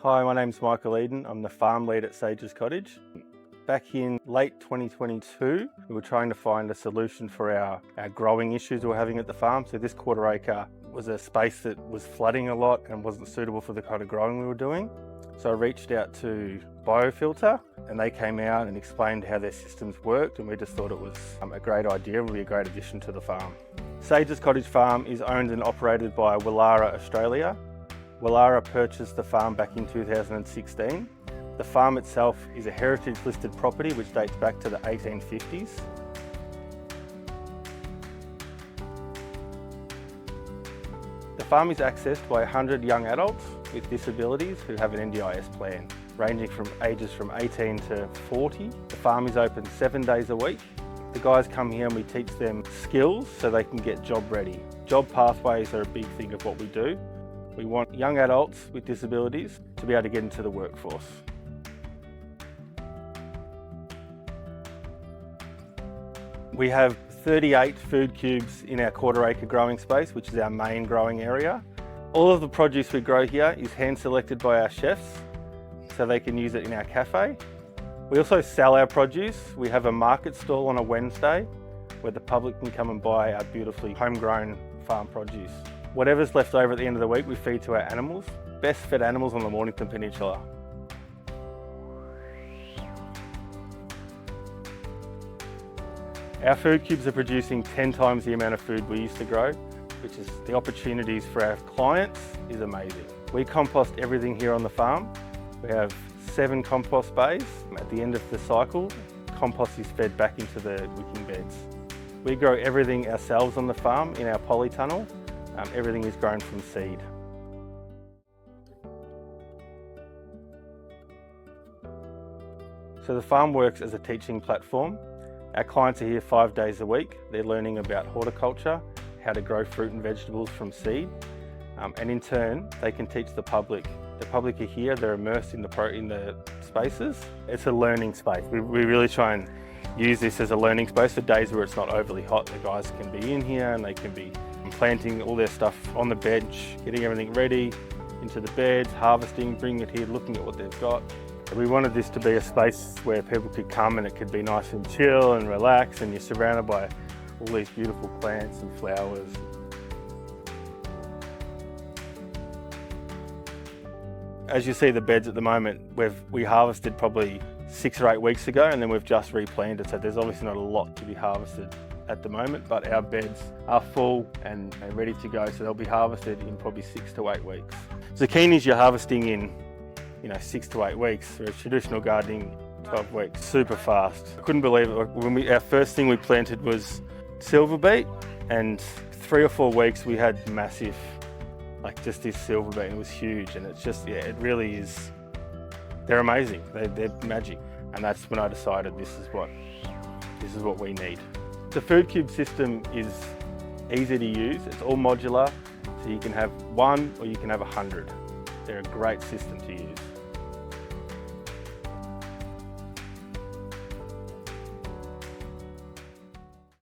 Hi, my name's Michael Eden. I'm the farm lead at Sages Cottage. Back in late 2022, we were trying to find a solution for our growing issues we were having at the farm. So this quarter acre was a space that was flooding a lot and wasn't suitable for the kind of growing we were doing. So I reached out to Biofilter and they came out and explained how their systems worked, and we just thought it was a great idea and would be a great addition to the farm. Sages Cottage Farm is owned and operated by Wallara Australia. Wallara purchased the farm back in 2016. The farm itself is a heritage listed property which dates back to the 1850s. The farm is accessed by 100 young adults with disabilities who have an NDIS plan, ranging from ages from 18 to 40. The farm is open 7 days a week. The guys come here and we teach them skills so they can get job ready. Job pathways are a big thing of what we do. We want young adults with disabilities to be able to get into the workforce. We have 38 Foodcubes in our quarter acre growing space, which is our main growing area. All of the produce we grow here is hand selected by our chefs, so they can use it in our cafe. We also sell our produce. We have a market stall on a Wednesday where the public can come and buy our beautifully homegrown farm produce. Whatever's left over at the end of the week, we feed to our animals. Best fed animals on the Mornington Peninsula. Our Foodcubes are producing 10 times the amount of food we used to grow, which is the opportunities for our clients is amazing. We compost everything here on the farm. We have 7 compost bays. At the end of the cycle, compost is fed back into the wicking beds. We grow everything ourselves on the farm in our polytunnel. Everything is grown from seed. So the farm works as a teaching platform. Our clients are here 5 days a week. They're learning about horticulture, how to grow fruit and vegetables from seed, and in turn they can teach the public. The public are here, they're immersed in the spaces. It's a learning space. We really try and use this as a learning space for days where it's not overly hot. The guys can be in here and they can be planting all their stuff on the bench, getting everything ready into the beds, harvesting, bringing it here, looking at what they've got. We wanted this to be a space where people could come and it could be nice and chill and relax, and you're surrounded by all these beautiful plants and flowers. As you see the beds at the moment, we harvested probably 6 or 8 weeks ago, and then we've just replanted, so there's obviously not a lot to be harvested at the moment, but our beds are full and ready to go, so they'll be harvested in probably 6 to 8 weeks. Zucchinis you're harvesting in 6 to 8 weeks, whereas traditional gardening 12 weeks, super fast. I couldn't believe it. Our first thing we planted was silver beet, and 3 or 4 weeks we had massive, just this silver beet, and it was huge, and it's just, it really is, they're amazing, they're magic. And that's when I decided this is what we need. The Foodcube system is easy to use, it's all modular, so you can have 1 or you can have 100. They're a great system to use.